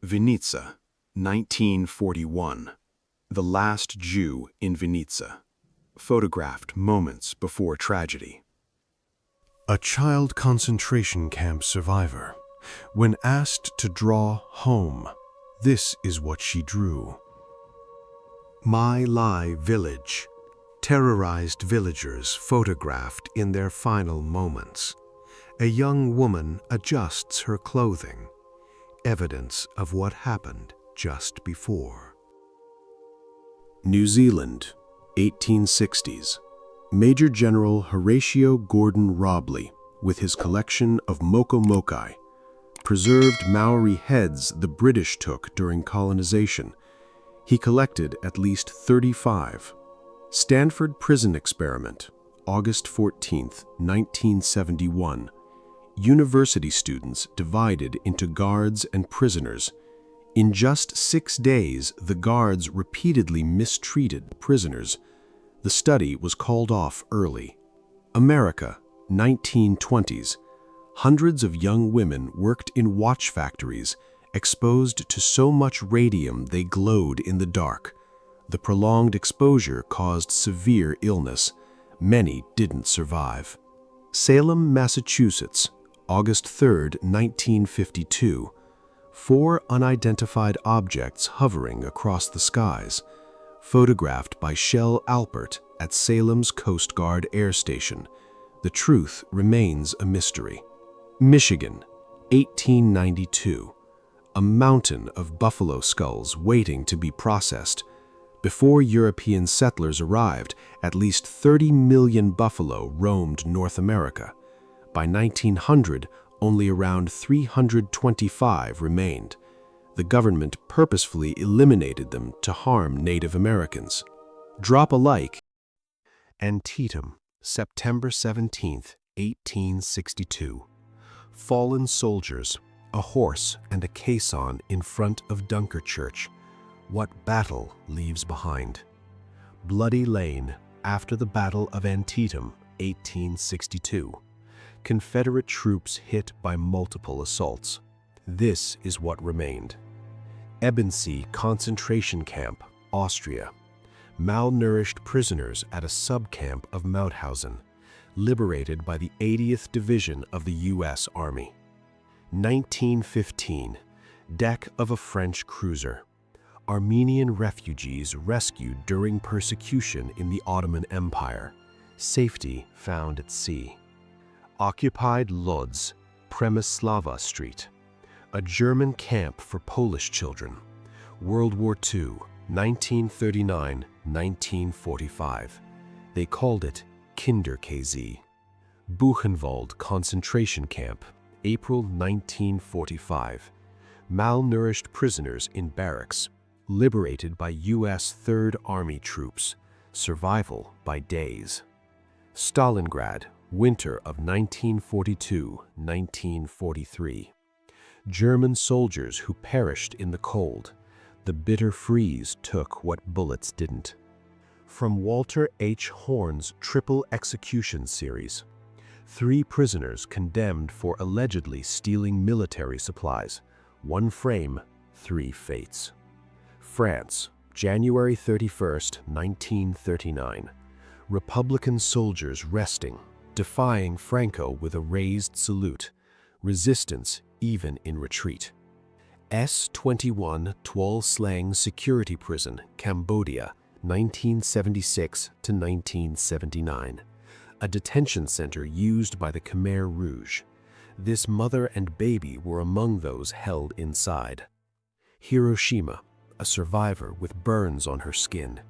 Vinnitsa, 1941. The Last Jew in Vinnitsa. Photographed moments before tragedy. A child concentration camp survivor. When asked to draw home, this is what she drew. My Lai village. Terrorized villagers photographed in their final moments. A young woman adjusts her clothing. Evidence of what happened just before. New Zealand, 1860s. Major General Horatio Gordon Robley, with his collection of Moko Mokai, preserved Maori heads the British took during colonization. He collected at least 35. Stanford Prison Experiment, August 14, 1971. University students divided into guards and prisoners. In just 6 days, the guards repeatedly mistreated prisoners. The study was called off early. America, 1920s. Hundreds of young women worked in watch factories, exposed to so much radium they glowed in the dark. The prolonged exposure caused severe illness. Many didn't survive. Salem, Massachusetts, August 3, 1952. 4 unidentified objects hovering across the skies, photographed by Shell Alpert at Salem's Coast Guard Air Station. The truth remains a mystery. Michigan, 1892. A mountain of buffalo skulls waiting to be processed. Before European settlers arrived, at least 30 million buffalo roamed North America. By 1900, only around 325 remained. The government purposefully eliminated them to harm Native Americans. Drop a like. Antietam, September 17, 1862. Fallen soldiers, a horse and a caisson in front of Dunker Church. What battle leaves behind? Bloody Lane, after the Battle of Antietam, 1862. Confederate troops hit by multiple assaults. This is what remained. Ebensee concentration camp, Austria. Malnourished prisoners at a subcamp of Mauthausen, liberated by the 80th Division of the U.S. Army. 1915. Deck of a French cruiser. Armenian refugees rescued during persecution in the Ottoman Empire. Safety found at sea. Occupied Lodz, Przemysława Street. A German camp for Polish children. World War II, 1939-1945. They called it Kinderkäse. Buchenwald concentration camp, April 1945. Malnourished prisoners in barracks, liberated by U.S. Third Army troops. Survival by days. Stalingrad, winter of 1942-1943. German soldiers who perished in the cold. The bitter freeze took what bullets didn't. From Walter H. Horn's Triple Execution series. 3 prisoners condemned for allegedly stealing military supplies. 1 frame, 3 fates. France, January 31, 1939. Republican soldiers resting, defying Franco with a raised salute. Resistance even in retreat. S-21 Tuol Sleng Security Prison, Cambodia, 1976 to 1979. A detention center used by the Khmer Rouge. This mother and baby were among those held inside. Hiroshima, a survivor with burns on her skin.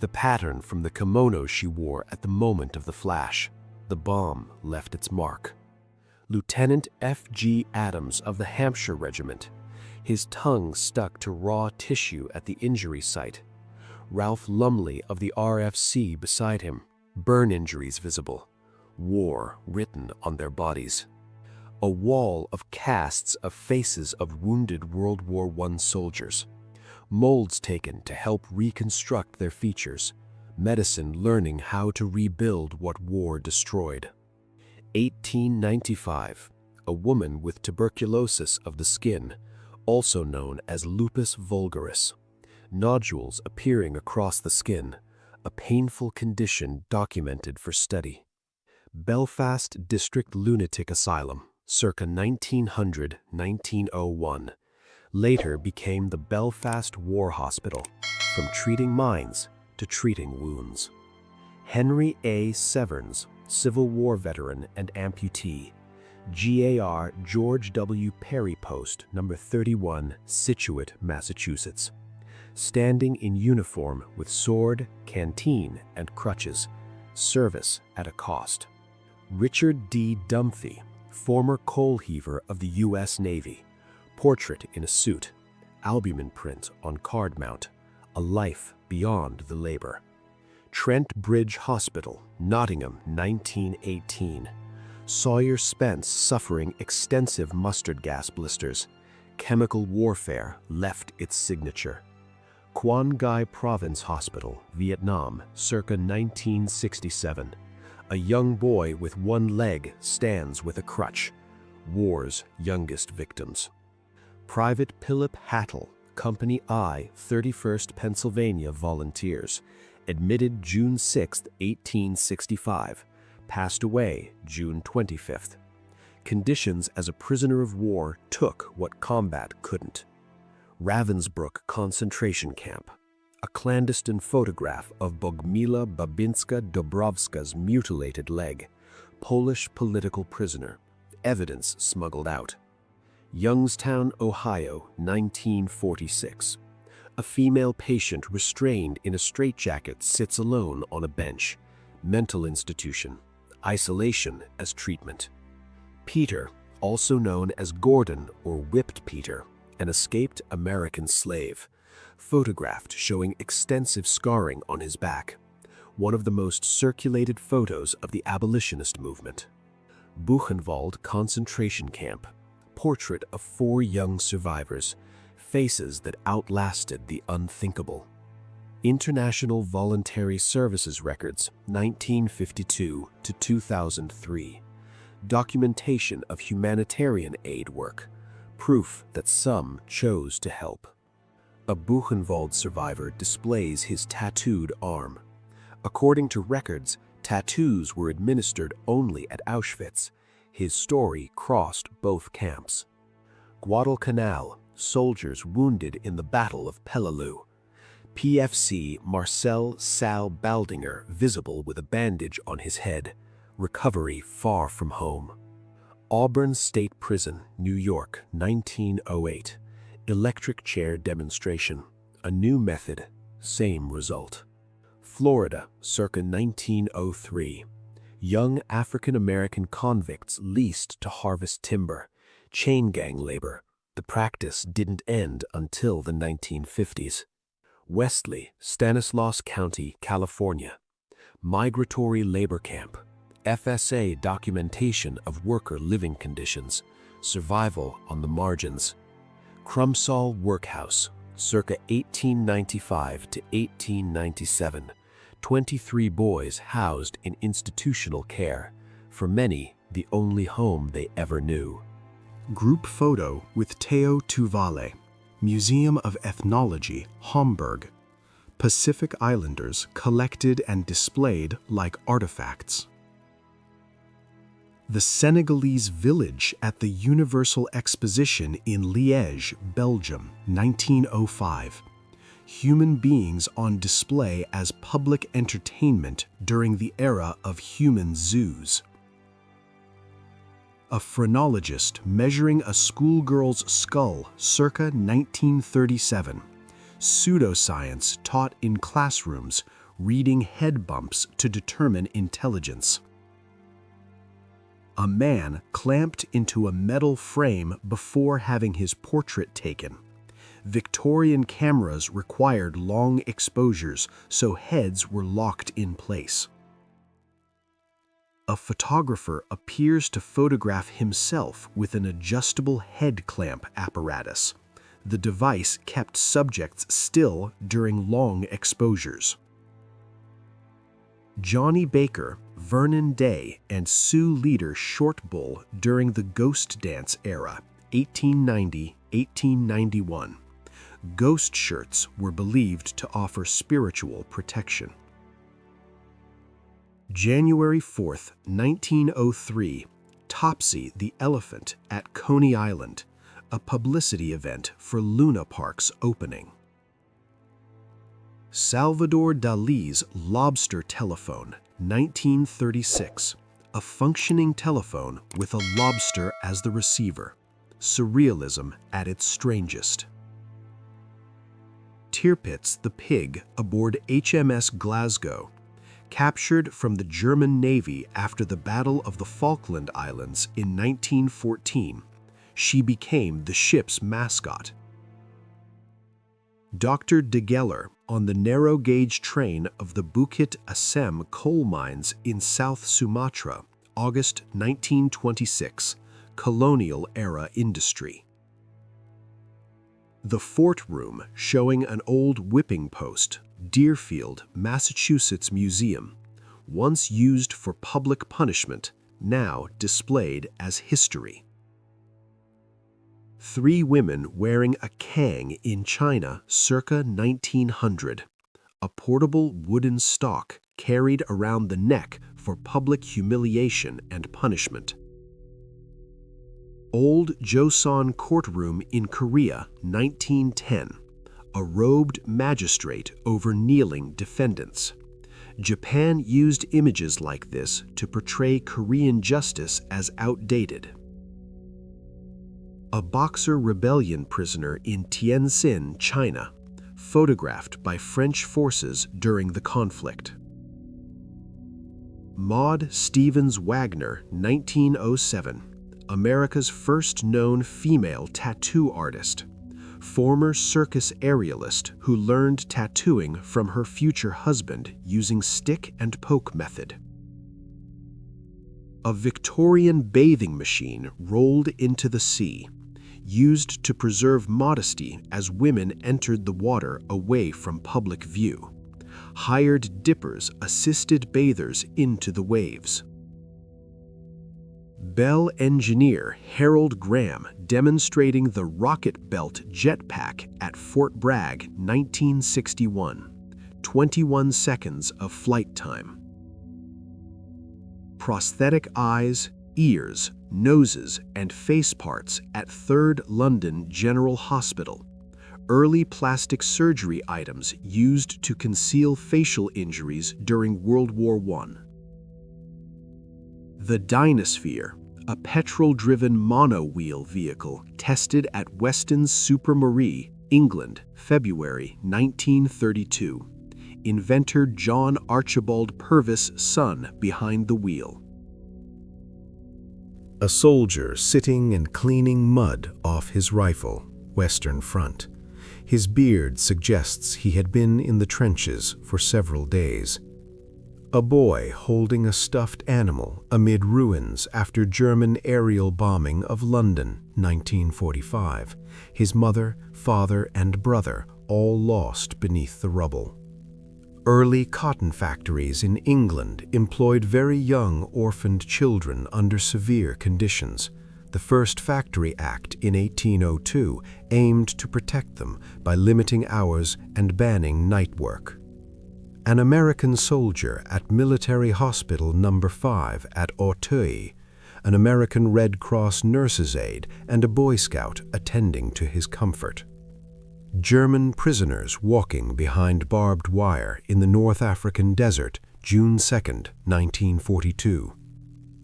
The pattern from the kimono she wore at the moment of the flash. The bomb left its mark. Lieutenant F.G. Adams of the Hampshire Regiment. His tongue stuck to raw tissue at the injury site. Ralph Lumley of the RFC beside him. Burn injuries visible. War written on their bodies. A wall of casts of faces of wounded World War I soldiers. Molds taken to help reconstruct their features. Medicine learning how to rebuild what war destroyed. 1895. A woman with tuberculosis of the skin, also known as lupus vulgaris, nodules appearing across the skin, a painful condition documented for study. Belfast District Lunatic Asylum, circa 1900-1901, later became the Belfast War Hospital, from treating minds to treating wounds. Henry A. Severns, Civil War veteran and amputee, GAR George W. Perry Post, No. 31, Scituate, Massachusetts. Standing in uniform with sword, canteen, and crutches. Service at a cost. Richard D. Dumphy, former coal heaver of the U.S. Navy. Portrait in a suit. Albumin print on card mount. A life beyond the labor. Trent Bridge Hospital, Nottingham, 1918. Sawyer Spence suffering extensive mustard gas blisters. Chemical warfare left its signature. Quan Ngai Province Hospital, Vietnam, circa 1967. A young boy with one leg stands with a crutch. War's youngest victims. Private Philip Hattle, Company I, 31st Pennsylvania Volunteers. Admitted June 6, 1865. Passed away June 25th. Conditions as a prisoner of war took what combat couldn't. Ravensbrück concentration camp. A clandestine photograph of Bogmila Babinska Dobrowska's mutilated leg. Polish political prisoner. Evidence smuggled out. Youngstown, Ohio, 1946. A female patient restrained in a straitjacket sits alone on a bench. Mental institution. Isolation as treatment. Peter, also known as Gordon or Whipped Peter, an escaped American slave, photographed showing extensive scarring on his back, one of the most circulated photos of the abolitionist movement. Buchenwald concentration camp, portrait of 4 young survivors, faces that outlasted the unthinkable. International Voluntary Services Records, 1952 to 2003. Documentation of humanitarian aid work, proof that some chose to help. A Buchenwald survivor displays his tattooed arm. According to records, tattoos were administered only at Auschwitz. His story crossed both camps. Guadalcanal, soldiers wounded in the Battle of Peleliu. PFC Marcel Sal Baldinger visible with a bandage on his head. Recovery far from home. Auburn State Prison, New York, 1908. Electric chair demonstration. A new method, same result. Florida, circa 1903. Young African-American convicts leased to harvest timber. Chain gang labor. The practice didn't end until the 1950s. Westley, Stanislaus County, California. Migratory labor camp. FSA documentation of worker living conditions. Survival on the margins. Crumpsall Workhouse, circa 1895 to 1897. 23 boys housed in institutional care. For many, the only home they ever knew. Group photo with Theo Tuvale, Museum of Ethnology, Hamburg. Pacific Islanders collected and displayed like artifacts. The Senegalese village at the Universal Exposition in Liège, Belgium, 1905. Human beings on display as public entertainment during the era of human zoos. A phrenologist measuring a schoolgirl's skull circa 1937. Pseudoscience taught in classrooms, reading head bumps to determine intelligence. A man clamped into a metal frame before having his portrait taken. Victorian cameras required long exposures, so heads were locked in place. A photographer appears to photograph himself with an adjustable head clamp apparatus. The device kept subjects still during long exposures. Johnny Baker, Vernon Day, and Sioux leader Short Bull during the Ghost Dance era, 1890 1891. Ghost shirts were believed to offer spiritual protection. January 4, 1903, Topsy the Elephant at Coney Island, a publicity event for Luna Park's opening. Salvador Dali's Lobster Telephone, 1936, a functioning telephone with a lobster as the receiver, surrealism at its strangest. Tirpitz the pig aboard HMS Glasgow, captured from the German Navy after the Battle of the Falkland Islands in 1914, she became the ship's mascot. Dr. de Geller on the narrow-gauge train of the Bukit Asem coal mines in South Sumatra, August 1926, colonial-era industry. The Fort Room showing an old whipping post, Deerfield, Massachusetts Museum, once used for public punishment, now displayed as history. 3 women wearing a kang in China circa 1900, a portable wooden stalk carried around the neck for public humiliation and punishment. Old Joseon Courtroom in Korea, 1910, a robed magistrate over kneeling defendants. Japan used images like this to portray Korean justice as outdated. A Boxer Rebellion prisoner in Tientsin, China, photographed by French forces during the conflict. Maud Stevens Wagner, 1907, America's first known female tattoo artist, former circus aerialist who learned tattooing from her future husband using stick and poke method. A Victorian bathing machine rolled into the sea, used to preserve modesty as women entered the water away from public view. Hired dippers assisted bathers into the waves. Bell engineer Harold Graham demonstrating the Rocket Belt jetpack at Fort Bragg, 1961. 21 seconds of flight time. Prosthetic eyes, ears, noses, and face parts at 3rd London General Hospital. Early plastic surgery items used to conceal facial injuries during World War I. The Dynasphere, a petrol-driven monowheel vehicle tested at Weston's Super-Marie, England, February 1932. Inventor John Archibald Purvis' son behind the wheel. A soldier sitting and cleaning mud off his rifle, Western Front. His beard suggests he had been in the trenches for several days. A boy holding a stuffed animal amid ruins after German aerial bombing of London, 1945. His mother, father, and brother all lost beneath the rubble. Early cotton factories in England employed very young orphaned children under severe conditions. The first Factory Act in 1802 aimed to protect them by limiting hours and banning night work. An American soldier at Military Hospital No. 5 at Auteuil, an American Red Cross nurse's aide, and a Boy Scout attending to his comfort. German prisoners walking behind barbed wire in the North African desert, June 2, 1942.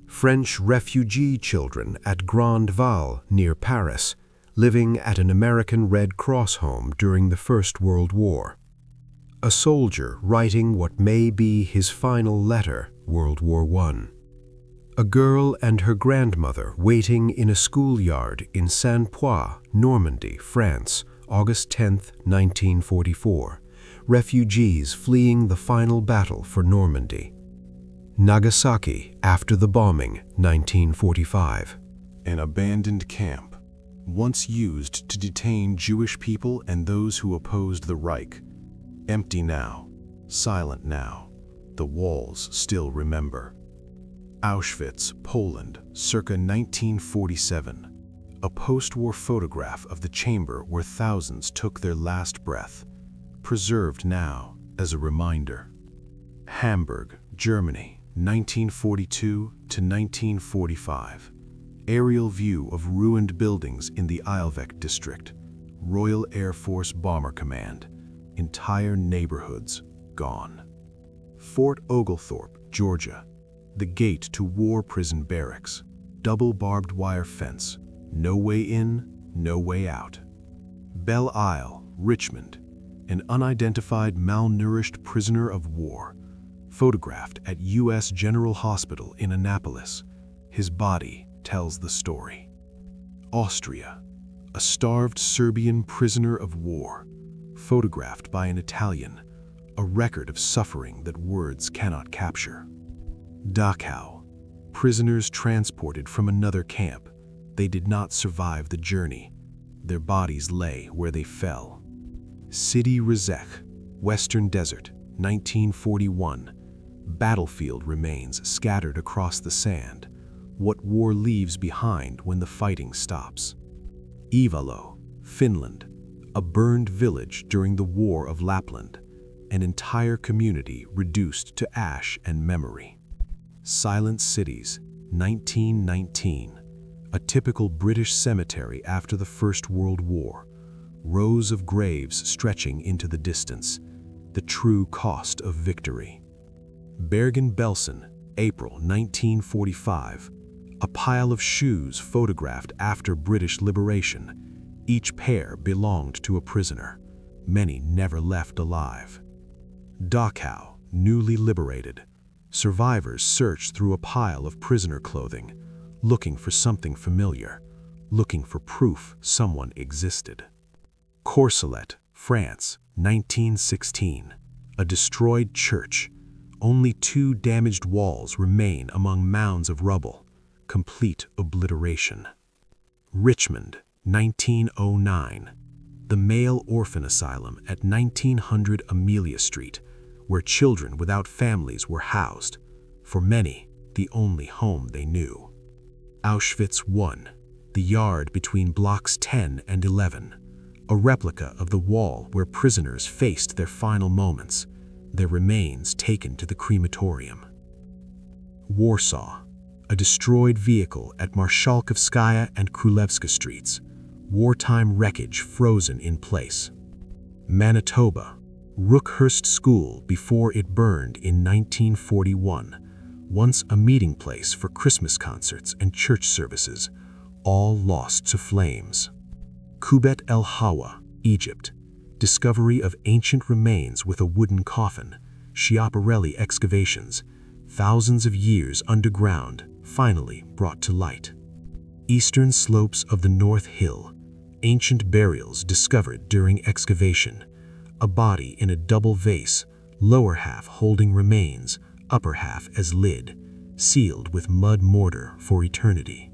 French refugee children at Grande Val, near Paris, living at an American Red Cross home during the First World War. A soldier writing what may be his final letter, World War I. A girl and her grandmother waiting in a schoolyard in Saint-Poix, Normandy, France, August 10, 1944. Refugees fleeing the final battle for Normandy. Nagasaki after the bombing, 1945. An abandoned camp, once used to detain Jewish people and those who opposed the Reich. Empty now, silent now, the walls still remember. Auschwitz, Poland, circa 1947. a post-war photograph of the chamber where thousands took their last breath, preserved now as a reminder. Hamburg, Germany, 1942 to 1945. Aerial view of ruined buildings in the Eilbeck district. Royal Air Force Bomber Command. Entire neighborhoods gone. Fort Oglethorpe, Georgia. The gate to war prison barracks. Double barbed wire fence. No way in, no way out. Belle Isle, Richmond. An unidentified malnourished prisoner of war. Photographed at U.S. General Hospital in Annapolis. His body tells the story. Austria. A starved Serbian prisoner of war. Photographed by an Italian. A record of suffering that words cannot capture. Dachau. Prisoners transported from another camp. They did not survive the journey. Their bodies lay where they fell. Sidi Rezekh, Western Desert, 1941. Battlefield remains scattered across the sand. What war leaves behind when the fighting stops. Ivalo, Finland. A burned village during the War of Lapland. An entire community reduced to ash and memory. Silent Cities, 1919. A typical British cemetery after the First World War. Rows of graves stretching into the distance. The true cost of victory. Bergen-Belsen, April 1945. A pile of shoes photographed after British liberation. Each pair belonged to a prisoner. Many never left alive. Dachau, newly liberated. Survivors searched through a pile of prisoner clothing, looking for something familiar, looking for proof someone existed. Courcelette, France, 1916. A destroyed church. Only 2 damaged walls remain among mounds of rubble. Complete obliteration. Richmond, 1909. The male orphan asylum at 1900 Amelia Street, where children without families were housed, for many, the only home they knew. Auschwitz I, the yard between blocks 10 and 11, a replica of the wall where prisoners faced their final moments, their remains taken to the crematorium. Warsaw, a destroyed vehicle at Marszałkowska and Królewska Streets, wartime wreckage frozen in place. Manitoba, Rookhurst School before it burned in 1941, once a meeting place for Christmas concerts and church services, all lost to flames. Kubet el Hawa, Egypt, discovery of ancient remains with a wooden coffin, Schiaparelli excavations, thousands of years underground, finally brought to light. Eastern slopes of the North Hill, ancient burials discovered during excavation, a body in a double vase, lower half holding remains, upper half as lid, sealed with mud mortar for eternity.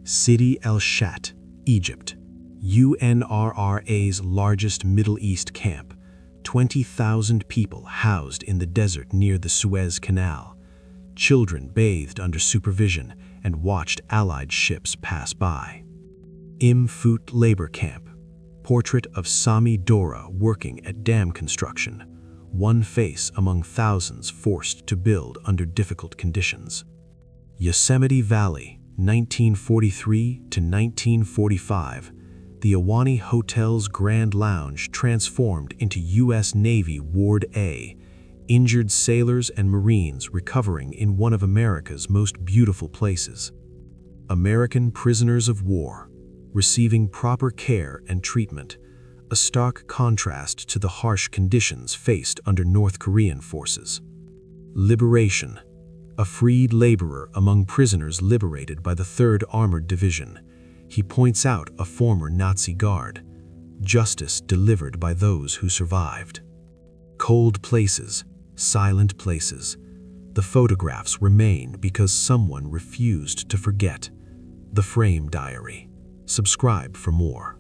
Sidi El Shat, Egypt, UNRRA's largest Middle East camp, 20,000 people housed in the desert near the Suez Canal. Children bathed under supervision and watched Allied ships pass by. Imfut labor camp, portrait of Sami Dora working at dam construction, one face among thousands forced to build under difficult conditions. Yosemite Valley, 1943 to 1945, the Ahwahnee Hotel's Grand Lounge transformed into U.S. Navy Ward A, injured sailors and Marines recovering in one of America's most beautiful places. American prisoners of war, receiving proper care and treatment, a stark contrast to the harsh conditions faced under North Korean forces. Liberation, a freed laborer among prisoners liberated by the 3rd Armored Division. He points out a former Nazi guard. Justice delivered by those who survived. Cold places, silent places. The photographs remain because someone refused to forget. The Frame Diary. Subscribe for more.